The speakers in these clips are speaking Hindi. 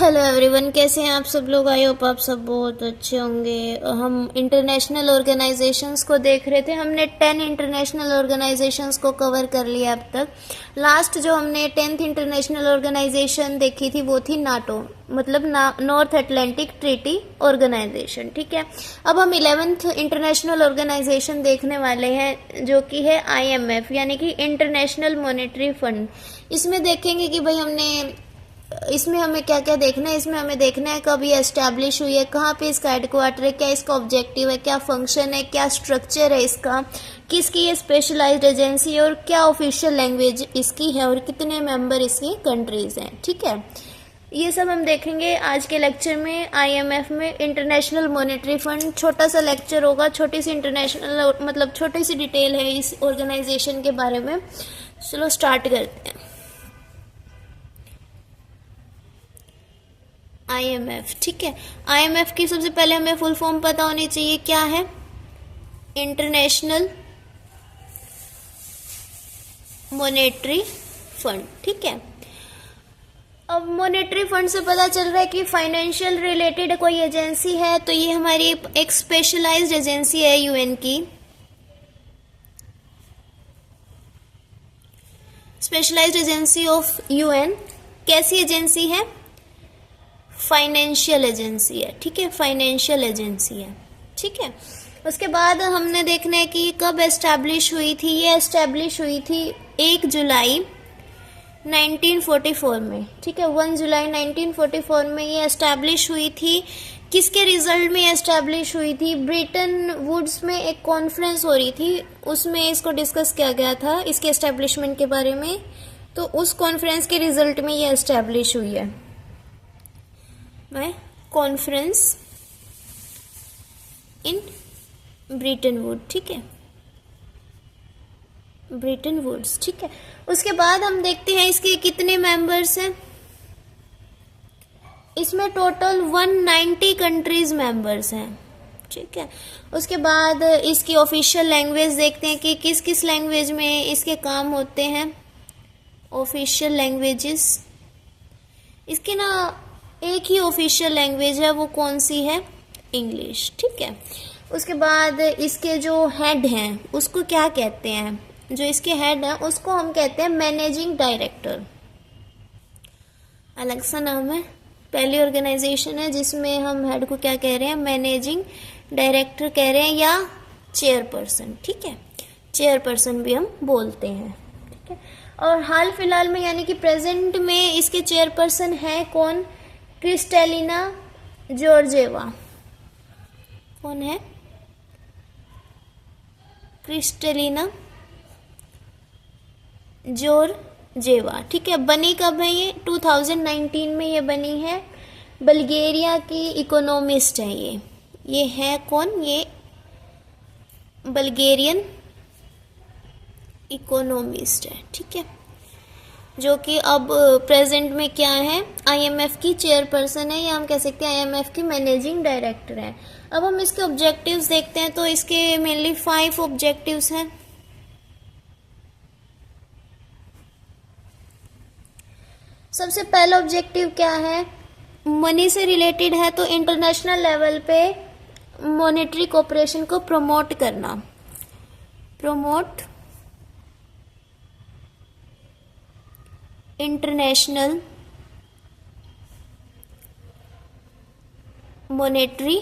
हेलो एवरीवन, कैसे हैं आप सब लोग। आई होप आप सब बहुत अच्छे होंगे। हम इंटरनेशनल ऑर्गेनाइजेशंस को देख रहे थे। हमने 10 इंटरनेशनल ऑर्गेनाइजेशंस को कवर कर लिया अब तक। लास्ट जो हमने 10th इंटरनेशनल ऑर्गेनाइजेशन देखी थी वो थी नाटो, मतलब नॉर्थ अटलांटिक ट्रीटी ऑर्गेनाइजेशन। ठीक है, अब हम 11th इंटरनेशनल ऑर्गेनाइजेशन देखने वाले हैं जो कि है IMF, यानी कि इंटरनेशनल मॉनेटरी फंड। इसमें देखेंगे कि भाई इसमें हमें क्या क्या देखना है। इसमें हमें देखना है कब ये एस्टैब्लिश हुई है, कहाँ पे इसका हेडक्वार्टर है, क्या इसका ऑब्जेक्टिव है, क्या फंक्शन है, क्या स्ट्रक्चर है इसका, किसकी ये स्पेशलाइज्ड एजेंसी है और क्या ऑफिशियल लैंग्वेज इसकी है और कितने मेंबर इसकी कंट्रीज हैं। ठीक है, ये सब हम देखेंगे आज के लेक्चर में। IMF में इंटरनेशनल मॉनेटरी फंड, छोटा सा लेक्चर होगा, छोटी सी इंटरनेशनल मतलब छोटी सी डिटेल है इस ऑर्गेनाइजेशन के बारे में। चलो स्टार्ट करते हैं। IMF, ठीक है। IMF की सबसे पहले हमें फुल फॉर्म पता होनी चाहिए, क्या है? International monetary fund. ठीक है, अब मॉनेटरी फंड से पता चल रहा है कि फाइनेंशियल रिलेटेड कोई एजेंसी है, तो ये हमारी एक स्पेशलाइज्ड एजेंसी है UN की। स्पेशलाइज्ड एजेंसी ऑफ UN कैसी एजेंसी है? फाइनेंशियल एजेंसी है। ठीक है, फाइनेंशियल एजेंसी है। ठीक है, उसके बाद हमने देखना है कि कब एस्टैब्लिश हुई थी। ये एस्टैब्लिश हुई थी 1 जुलाई 1944 में। ठीक है, 1 जुलाई 1944 में ये एस्टैब्लिश हुई थी। किसके रिजल्ट में एस्टैब्लिश हुई थी? ब्रिटन वुड्स में एक कॉन्फ्रेंस हो रही थी, उसमें इसको डिस्कस किया गया था इसके एस्टैब्लिशमेंट के बारे में। तो उस कॉन्फ्रेंस के रिजल्ट में ये एस्टैब्लिश हुई है। Conference in Britain would. ठीक है, ब्रिटन वुड्स। ठीक है, उसके बाद हम देखते हैं इसके कितने मेंबर्स हैं। इसमें टोटल 190 कंट्रीज मेंबर्स हैं। ठीक है, उसके बाद इसकी ऑफिशियल लैंग्वेज देखते हैं कि किस किस लैंग्वेज में इसके काम होते हैं। ऑफिशियल लैंग्वेजेस, इसकी ना एक ही ऑफिशियल लैंग्वेज है, वो कौन सी है? इंग्लिश। ठीक है, उसके बाद इसके जो हेड हैं उसको क्या कहते हैं? जो इसके हेड हैं उसको हम कहते हैं मैनेजिंग डायरेक्टर। अलग सा नाम है, पहली ऑर्गेनाइजेशन है जिसमें हम हेड को क्या कह रहे हैं? मैनेजिंग डायरेक्टर कह रहे हैं या चेयरपर्सन। ठीक है, चेयरपर्सन भी हम बोलते हैं। ठीक है, और हाल फिलहाल में यानी कि प्रेजेंट में इसके चेयरपर्सन है कौन? Kristalina Georgieva. कौन है? Kristalina Georgieva. ठीक है, बनी कब है ये? 2019 में ये बनी है। बल्गेरिया की इकोनॉमिस्ट है ये है कौन? ये बल्गेरियन इकोनॉमिस्ट है। ठीक है, जो कि अब प्रेजेंट में क्या है? IMF की चेयरपर्सन है, या हम कह सकते हैं IMF की मैनेजिंग डायरेक्टर है। अब हम इसके ऑब्जेक्टिव्स देखते हैं, तो इसके मेनली 5 ऑब्जेक्टिव्स हैं। सबसे पहला ऑब्जेक्टिव क्या है? मनी से रिलेटेड है, तो इंटरनेशनल लेवल पे मॉनेटरी कोऑपरेशन को प्रमोट करना। Promote international monetary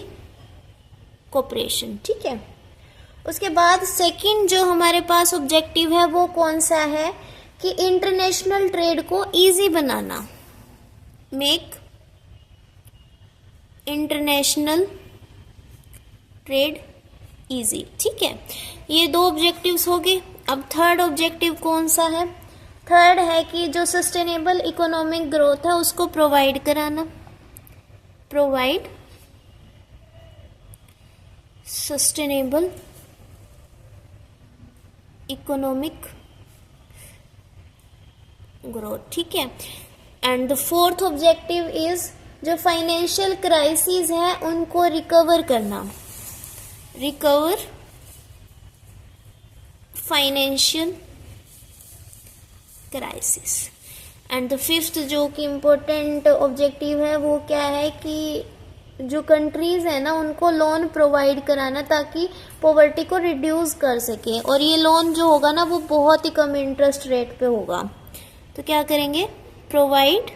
cooperation. ठीक है, उसके बाद सेकंड जो हमारे पास ऑब्जेक्टिव है वो कौन सा है? कि इंटरनेशनल ट्रेड को इजी बनाना। Make international trade easy. ठीक है, ये 2 ऑब्जेक्टिव्स हो गए। अब थर्ड ऑब्जेक्टिव कौन सा है? थर्ड है कि जो सस्टेनेबल इकोनॉमिक ग्रोथ है उसको प्रोवाइड कराना। Provide sustainable economic growth. ठीक है, and the fourth objective is जो फाइनेंशियल क्राइसिस है उनको रिकवर करना। Recover financial crisis and the fifth जो कि इम्पोर्टेंट ऑब्जेक्टिव है वो क्या है कि जो कंट्रीज है ना उनको लोन प्रोवाइड कराना ताकि पॉवर्टी को रिड्यूस कर सके, और ये लोन जो होगा ना वो बहुत ही कम इंटरेस्ट रेट पे होगा। तो क्या करेंगे, provide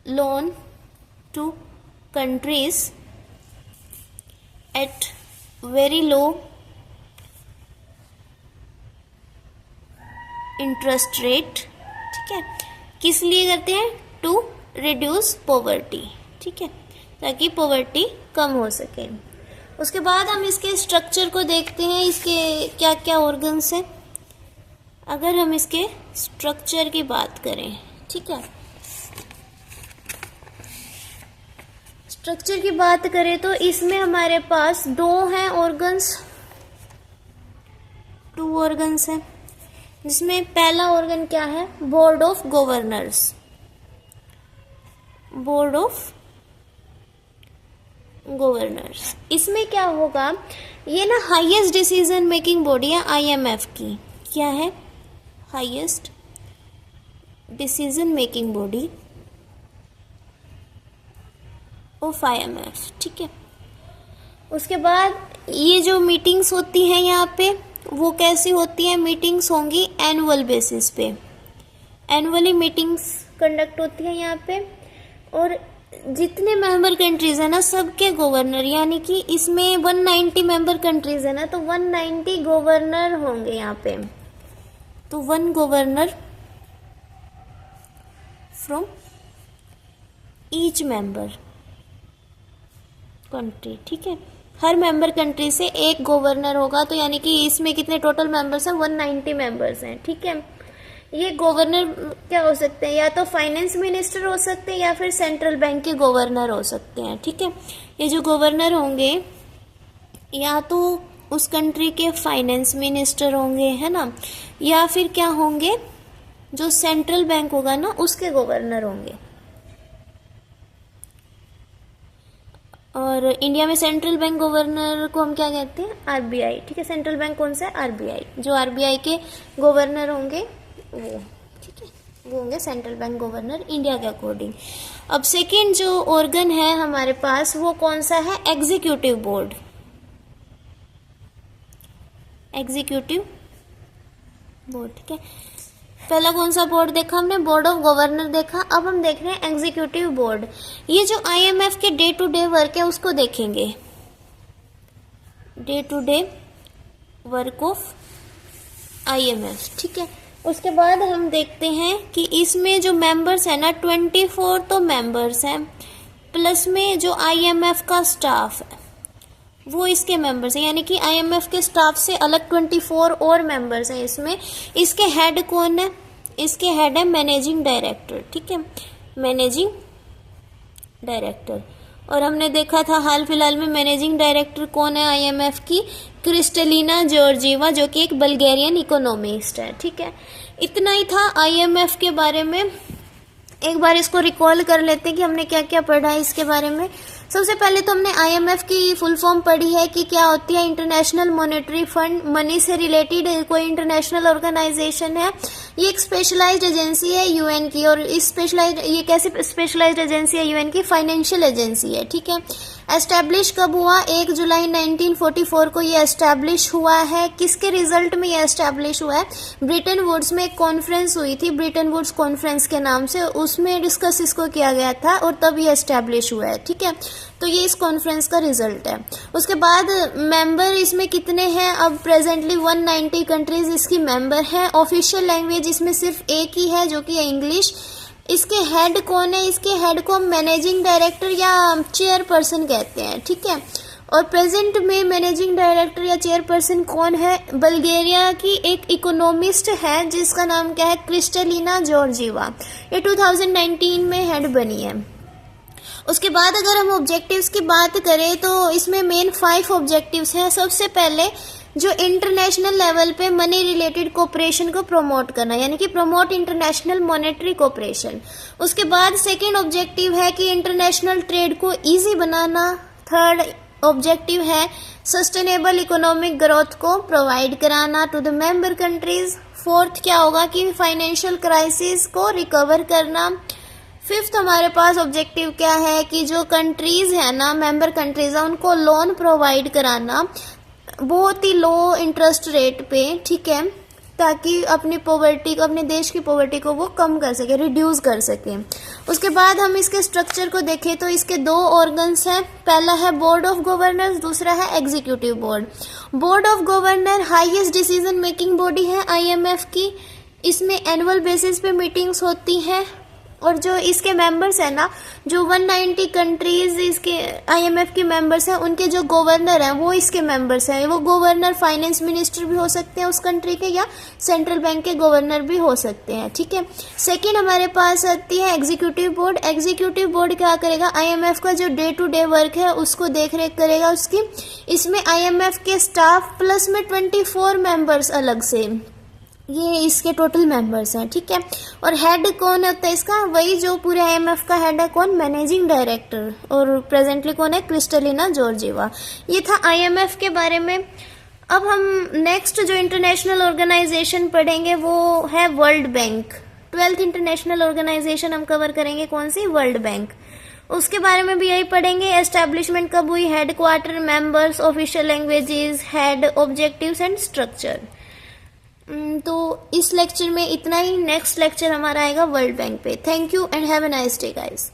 loan to countries at very low interest rate. ठीक है, किस लिए करते हैं, टू रिड्यूस पॉवर्टी। ठीक है, ताकि पॉवर्टी कम हो सके। उसके बाद हम इसके स्ट्रक्चर को देखते हैं, इसके क्या क्या ऑर्गन्स हैं। अगर हम इसके स्ट्रक्चर की बात करें, ठीक है, स्ट्रक्चर की बात करें तो इसमें हमारे पास दो हैं ऑर्गन्स, 2 ऑर्गन्स हैं, जिसमें पहला ऑर्गन क्या है, board of governors. Board of governors, इसमें क्या होगा, ये ना हाईएस्ट डिसीजन मेकिंग बॉडी है आईएमएफ की। क्या है, highest decision making body of IMF. ठीक है, उसके बाद ये जो मीटिंग्स होती हैं यहाँ पे वो कैसी होती हैं, मीटिंग्स होंगी एनुअल बेसिस पे, एनुअली मीटिंग्स कंडक्ट होती है यहाँ पे। और जितने मेंबर कंट्रीज है ना सबके गवर्नर, यानी कि इसमें 190 मेंबर कंट्रीज है ना, तो 190 गवर्नर होंगे यहाँ पे। तो 1 governor from each member country. ठीक है, हर मेंबर कंट्री से एक गवर्नर होगा, तो यानी कि इसमें कितने टोटल मेंबर्स हैं, 190 मेंबर्स हैं। ठीक है, ये गवर्नर क्या हो सकते हैं, या तो फाइनेंस मिनिस्टर हो सकते हैं या फिर सेंट्रल बैंक के गवर्नर हो सकते हैं। ठीक है, ये जो गवर्नर होंगे या तो उस कंट्री के फाइनेंस मिनिस्टर होंगे, है ना, या फिर क्या होंगे, जो सेंट्रल बैंक होगा ना उसके गवर्नर होंगे। और इंडिया में सेंट्रल बैंक गवर्नर को हम क्या कहते हैं, आरबीआई। ठीक है, सेंट्रल बैंक कौन सा है, आरबीआई। जो आरबीआई के गवर्नर होंगे वो, ठीक है, वो होंगे सेंट्रल बैंक गवर्नर इंडिया के अकॉर्डिंग। अब सेकंड जो ऑर्गन है हमारे पास वो कौन सा है, एग्जीक्यूटिव बोर्ड। एग्जीक्यूटिव बोर्ड, ठीक है, पहला कौन सा बोर्ड देखा हमने, बोर्ड ऑफ गवर्नर देखा। अब हम देख रहे हैं एग्जीक्यूटिव बोर्ड। ये जो आईएमएफ के डे टू डे वर्क है उसको देखेंगे, day to day work of IMF. ठीक है, उसके बाद हम देखते हैं कि इसमें जो मेंबर्स है ना 24 तो मेंबर्स हैं, प्लस में जो आईएमएफ का स्टाफ है वो इसके मेंबर्स हैं, यानी कि आईएमएफ के स्टाफ से अलग 24 और मेंबर्स हैं इसमें। इसके हेड कौन है, इसके हेड है मैनेजिंग डायरेक्टर। ठीक है, मैनेजिंग डायरेक्टर। और हमने देखा था हाल फिलहाल में मैनेजिंग डायरेक्टर कौन है आईएमएफ की, क्रिस्टलिना जॉर्जीवा, जो कि एक बल्गेरियन इकोनॉमिस्ट है। ठीक है, इतना ही था आईएमएफ के बारे में। एक बार इसको रिकॉल कर लेते हैं कि हमने क्या क्या पढ़ा है इसके बारे में। सबसे पहले तो हमने आईएमएफ की फुल फॉर्म पढ़ी है कि क्या होती है, इंटरनेशनल मॉनेटरी फंड, मनी से रिलेटेड कोई इंटरनेशनल ऑर्गेनाइजेशन है। ये एक स्पेशलाइज्ड एजेंसी है यूएन की, और इस ये कैसी स्पेशलाइज्ड एजेंसी है यूएन की, फाइनेंशियल एजेंसी है। ठीक है, एस्टैब्लिश कब हुआ, 1 जुलाई 1944 को ये एस्टैब्लिश हुआ है। किसके रिजल्ट में ये एस्टैब्लिश हुआ है, ब्रिटेन वुड्स में एक कॉन्फ्रेंस हुई थी, ब्रिटेन वुड्स कॉन्फ्रेंस के नाम से, उसमें डिस्कस इसको किया गया था और तब ये एस्टैब्लिश हुआ है। ठीक है, तो ये इस कॉन्फ्रेंस का रिजल्ट है। उसके बाद मेंबर इसमें कितने हैं, अब प्रेजेंटली 190 कंट्रीज इसकी मेंबर हैं। ऑफिशियल लैंग्वेज इसमें सिर्फ एक ही है जो कि है इंग्लिश। इसके हेड कौन है, इसके हेड को हम मैनेजिंग डायरेक्टर या चेयरपर्सन कहते हैं। ठीक है, और प्रेजेंट में मैनेजिंग डायरेक्टर या चेयरपर्सन कौन है, बल्गेरिया की एक इकोनॉमिस्ट है जिसका नाम क्या है, क्रिस्टलिना जॉर्जीवा। ये 2019 में हेड बनी है। उसके बाद अगर हम ऑब्जेक्टिव्स की बात करें तो इसमें मेन 5 ऑब्जेक्टिव्स हैं। सबसे पहले जो इंटरनेशनल लेवल पे मनी रिलेटेड कोऑपरेशन को प्रमोट करना, यानी कि प्रमोट इंटरनेशनल मॉनेटरी कोऑपरेशन। उसके बाद सेकंड ऑब्जेक्टिव है कि इंटरनेशनल ट्रेड को इजी बनाना। थर्ड ऑब्जेक्टिव है सस्टेनेबल इकोनॉमिक ग्रोथ को प्रोवाइड कराना to the member countries. Fourth क्या होगा कि फाइनेंशियल क्राइसिस को रिकवर करना। फिफ्थ हमारे पास ऑब्जेक्टिव क्या है कि जो कंट्रीज है ना, मेंबर कंट्रीज है, उनको लोन प्रोवाइड कराना बहुत ही लो इंटरेस्ट रेट पे, ठीक है, ताकि अपनी पॉवर्टी को, अपने देश की पॉवर्टी को वो कम कर सके, रिड्यूस कर सके। उसके बाद हम इसके स्ट्रक्चर को देखें तो इसके दो ऑर्गन्स हैं। पहला है बोर्ड ऑफ गवर्नर्स, दूसरा है executive board. Board of governor highest decision making body है आईएमएफ की। इसमें एनुअल बेसिस पे मीटिंग्स होती हैं और जो इसके मेंबर्स हैं ना, जो 190 कंट्रीज इसके आईएमएफ के मेंबर्स हैं, उनके जो गवर्नर हैं वो इसके मेंबर्स हैं। वो गवर्नर फाइनेंस मिनिस्टर भी हो सकते हैं उस कंट्री के, या सेंट्रल बैंक के गवर्नर भी हो सकते हैं, ठीक है। सेकंड हमारे पास आती है एग्जीक्यूटिव बोर्ड। एग्जीक्यूटिव बोर्ड क्या करेगा, आईएमएफ का जो डे टू डे वर्क है उसको देख रेख करेगा उसकी। इसमें आईएमएफ के स्टाफ प्लस में 24 मेंबर्स अलग से, ये इसके टोटल मेंबर्स हैं, ठीक है। और हेड कौन होता है इसका, वही जो पूरे आईएमएफ का हेड है, कौन, मैनेजिंग डायरेक्टर। और प्रेजेंटली कौन है, क्रिस्टलिना जॉर्जिवा। ये था आईएमएफ के बारे में। अब हम नेक्स्ट जो इंटरनेशनल ऑर्गेनाइजेशन पढ़ेंगे वो है world bank. 12th international organization हम कवर करेंगे, कौन सी, वर्ल्ड बैंक। उसके बारे में भी यही पढ़ेंगे, एस्टेब्लिशमेंट कब हुई, head quarter, members, official languages, head, objectives and structure. तो इस लेक्चर में इतना ही। नेक्स्ट लेक्चर हमारा आएगा वर्ल्ड बैंक पे। Thank you and have a nice day guys.